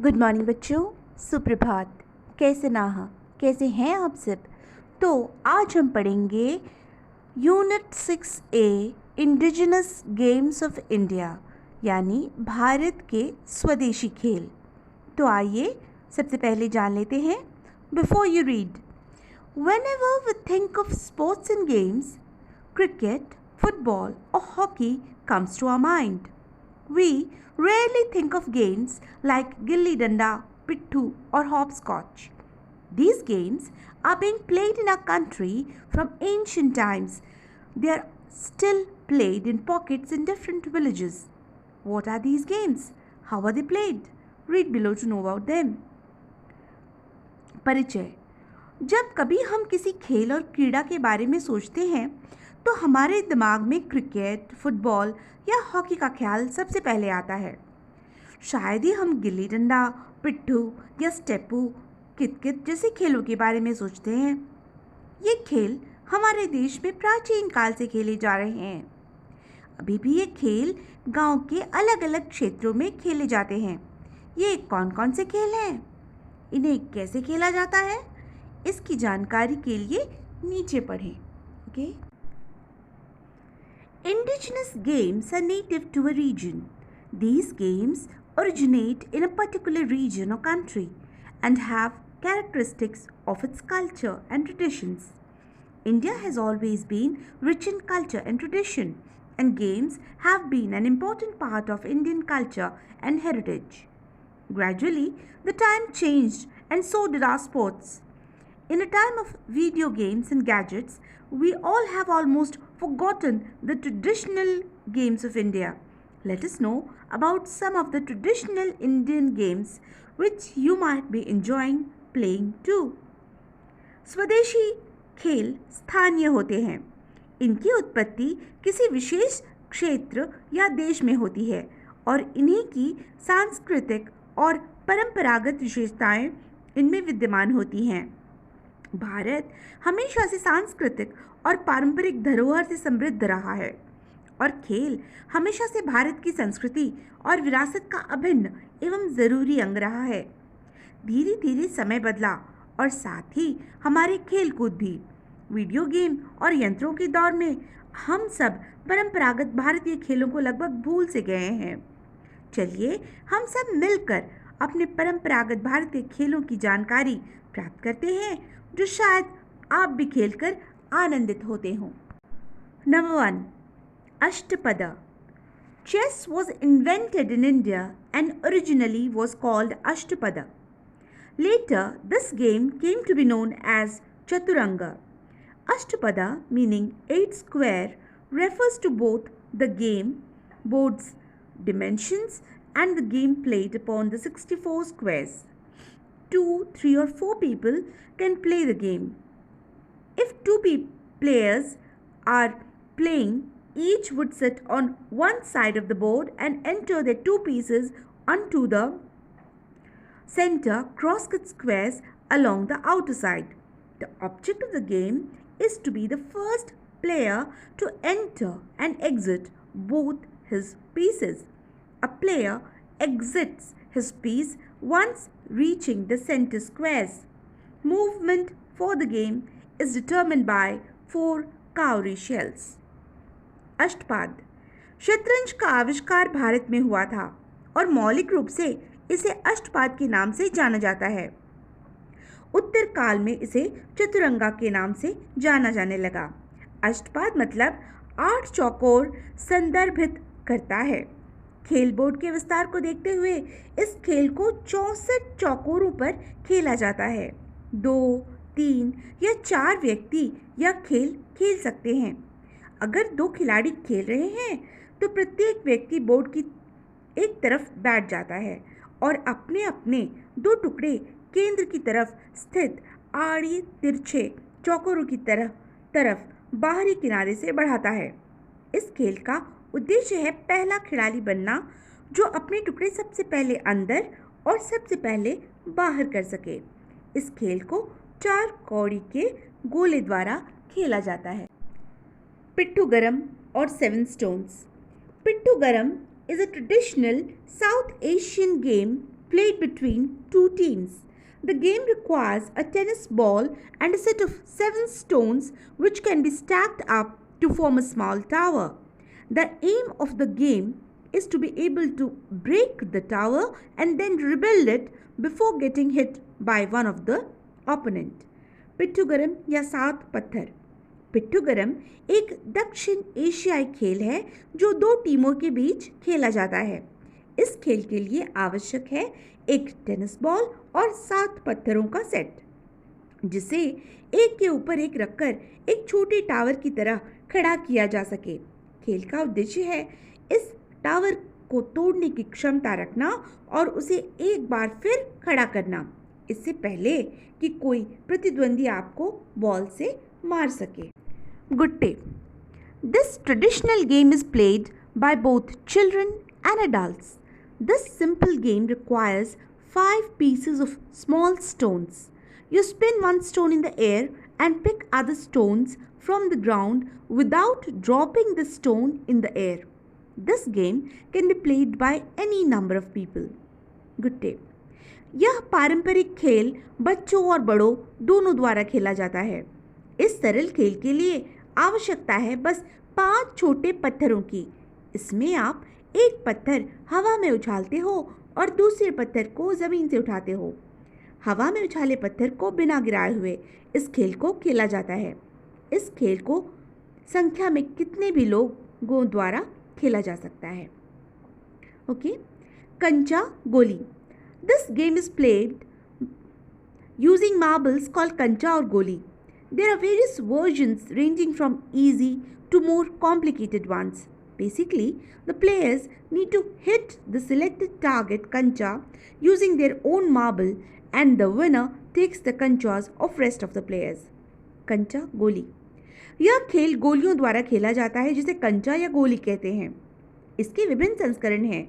Good morning बच्चों, सुप्रभात। कैसे हैं आप सब? तो आज हम पढ़ेंगे unit 6A indigenous games of India, यानी भारत के स्वदेशी खेल। तो आइए सबसे पहले जान लेते हैं। Before you read, whenever we think of sports and games, cricket, football or hockey comes to our mind. We rarely think of games like gilli danda, pittu or hopscotch. These games are being played in our country from ancient times. They are still played in pockets in different villages. What are these games? How are they played? Read below to know about them. परिचय। जब कभी हम किसी खेल और क्रीड़ा के बारे में सोचते हैं तो हमारे दिमाग में क्रिकेट, फुटबॉल या हॉकी का ख्याल सबसे पहले आता है। शायद ही हम गिल्ली डंडा, पिट्ठू या स्टेपू, कितकित जैसे खेलों के बारे में सोचते हैं। ये खेल हमारे देश में प्राचीन काल से खेले जा रहे हैं। अभी भी ये खेल गांव के अलग अलग क्षेत्रों में खेले जाते हैं। ये कौन कौन से खेल हैं? इन्हें कैसे खेला जाता है? इसकी जानकारी के लिए नीचे पढ़ें। Okay. Indigenous games are native to a region. These games originate in a particular region or country and have characteristics of its culture and traditions. India has always been rich in culture and tradition, and games have been an important part of Indian culture and heritage. Gradually, the time changed and so did our sports. In a time of video games and gadgets, we all have almost forgotten the traditional games of India. Let us know about some of the traditional Indian games which you might be enjoying playing too. स्वदेशी खेल स्थानीय होते हैं। इनकी उत्पत्ति किसी विशेष क्षेत्र या देश में होती है और इन्हीं की सांस्कृतिक और परंपरागत विशेषताएं इनमें विद्यमान होती हैं। भारत हमेशा से सांस्कृतिक और पारंपरिक धरोहर से समृद्ध रहा है और खेल हमेशा से भारत की संस्कृति और विरासत का अभिन्न एवं ज़रूरी अंग रहा है। धीरे धीरे समय बदला और साथ ही हमारे खेल कूद भी। वीडियो गेम और यंत्रों के दौर में हम सब परंपरागत भारतीय खेलों को लगभग भूल से गए हैं। चलिए हम सब मिलकर अपने परंपरागत भारतीय खेलों की जानकारी प्राप्त करते हैं, जो शायद आप भी खेलकर आनंदित होते हों। Number 1, Ashtapada. Chess was invented in India and originally was called Ashtapada. Later, this game came to be known as Chaturanga. Ashtapada, meaning 8 square, refers to both the game board's dimensions and the game played upon the 64 squares. 2, 3 or 4 people can play the game. If 2 players are playing, each would sit on one side of the board and enter their 2 pieces onto the center cross-cut squares along the outer side. The object of the game is to be the first player to enter and exit both his pieces. A player exits his piece once reaching the center squares. Movement for the game is determined by 4 cowrie shells. अष्टपाद। शतरंज का आविष्कार भारत में हुआ था और मौलिक रूप से इसे अष्टपाद के नाम से जाना जाता है। उत्तर काल में इसे चतुरंगा के नाम से जाना जाने लगा। अष्टपाद मतलब 8 चौकोर संदर्भित करता है। खेल बोर्ड के विस्तार को देखते हुए इस खेल को 64 चौकोरों पर खेला जाता है। 2, 3 या 4 व्यक्ति यह खेल खेल सकते हैं। अगर 2 खिलाड़ी खेल रहे हैं तो प्रत्येक व्यक्ति बोर्ड की एक तरफ बैठ जाता है और अपने अपने 2 टुकड़े केंद्र की तरफ स्थित आड़ी तिरछे चौकोरों की तरफ बाहरी किनारे से बढ़ाता है। इस खेल का उद्देश्य है पहला खिलाड़ी बनना, जो अपने टुकड़े सबसे पहले अंदर और सबसे पहले बाहर कर सके। इस खेल को 4 कौड़ी के गोले द्वारा खेला जाता है। पिट्ठू गरम और 7 stones. Pittu Garam is a traditional South Asian game played between two teams. The game requires a tennis ball and a set of 7 stones which can be stacked up to form a small tower. The aim of the game is to be able to break the tower and then rebuild it before getting hit by one of the opponent. पिट्ठूगरम या 7 पत्थर। पिट्ठूगरम एक दक्षिण एशियाई खेल है जो 2 टीमों के बीच खेला जाता है। इस खेल के लिए आवश्यक है एक टेनिस बॉल और 7 पत्थरों का सेट, जिसे एक के ऊपर एक रखकर एक छोटे टावर की तरह खड़ा किया जा सके। खेल का उद्देश्य है इस टावर को तोड़ने की क्षमता रखना और उसे एक बार फिर खड़ा करना, इससे पहले कि कोई प्रतिद्वंदी आपको बॉल से मार सके। Gutte. This traditional game is played by both children and adults. This simple game requires 5 pieces of small stones. You spin one stone in the air and pick other stones from the ground without dropping the stone in the air. This game can be played by any number of people. Gutte. यह पारंपरिक खेल बच्चों और बड़ों दोनों द्वारा खेला जाता है। इस सरल खेल के लिए आवश्यकता है बस 5 छोटे पत्थरों की। इसमें आप एक पत्थर हवा में उछालते हो और दूसरे पत्थर को ज़मीन से उठाते हो। हवा में उछाले पत्थर को बिना गिराए हुए इस खेल को खेला जाता है। इस खेल को संख्या में कितने भी लोगों द्वारा खेला जा सकता है। ओके। कंचा गोली। This game is played using marbles called kancha or goli. There are various versions ranging from easy to more complicated ones. Basically, the players need to hit the selected target kancha using their own marble and the winner takes the kanchas of rest of the players. कंचा गोली। यह खेल गोलियों द्वारा खेला जाता है जिसे कंचा या गोली कहते हैं। इसके विभिन्न संस्करण हैं,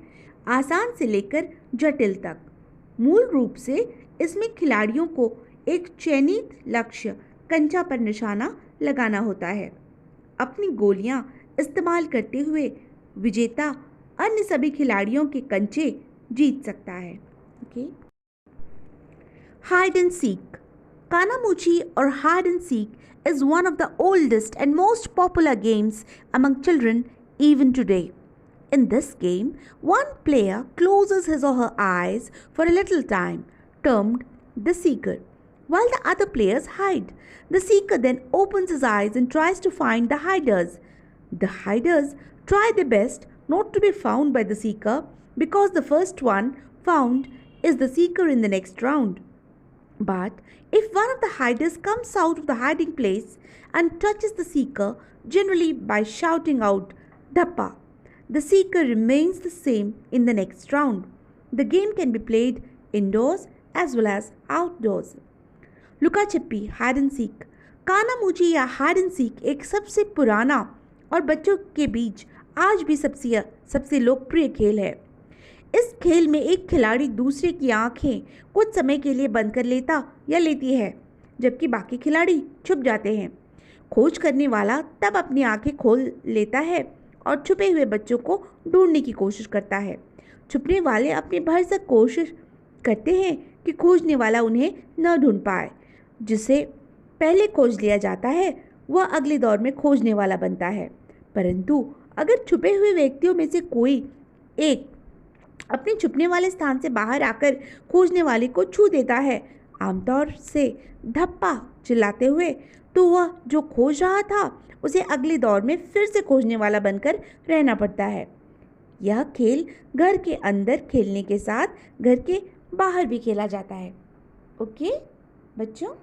आसान से लेकर जटिल तक। मूल रूप से इसमें खिलाड़ियों को एक चयनित लक्ष्य कंचा पर निशाना लगाना होता है। अपनी गोलियां इस्तेमाल करते हुए विजेता अन्य सभी खिलाड़ियों के कंचे जीत सकता है। ओके। Hide and seek. कानामुची और hide and seek is one of the oldest and most popular games among children even today. In this game, one player closes his or her eyes for a little time, termed the seeker, while the other players hide. The seeker then opens his eyes and tries to find the hiders. The hiders try their best not to be found by the seeker because the first one found is the seeker in the next round. But if one of the hiders comes out of the hiding place and touches the seeker, generally by shouting out "Dhappa," the seeker remains the same in the next round. The game can be played indoors as well as outdoors. लुका छिपी, hide and seek. कानामुची या hide and seek एक सबसे पुराना और बच्चों के बीच आज भी सबसे लोकप्रिय खेल है। इस खेल में एक खिलाड़ी दूसरे की आंखें कुछ समय के लिए बंद कर लेता या लेती है, जबकि बाकी खिलाड़ी छुप जाते हैं। खोज करने वाला तब अपनी आंखें खोल लेता है और छुपे हुए बच्चों को ढूंढने की कोशिश करता है। छुपने वाले अपनी भरसक कोशिश करते हैं कि खोजने वाला उन्हें न ढूंढ पाए। जिसे पहले खोज लिया जाता है वह अगले दौर में खोजने वाला बनता है। परंतु अगर छुपे हुए व्यक्तियों में से कोई एक अपने छुपने वाले स्थान से बाहर आकर खोजने वाले को छू देता है, आमतौर से धप्पा चिल्लाते हुए, तो वह जो खोज रहा था उसे अगले दौर में फिर से खोजने वाला बनकर रहना पड़ता है। यह खेल घर के अंदर खेलने के साथ घर के बाहर भी खेला जाता है। ओके बच्चों,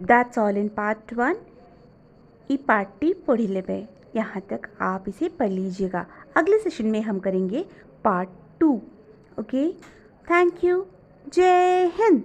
that's all in part 1। E party पढ़ी लेबे, यहाँ तक आप इसे पढ़ लीजिएगा। अगले सेशन में हम करेंगे पार्ट 2। Okay, thank you. जय हिंद।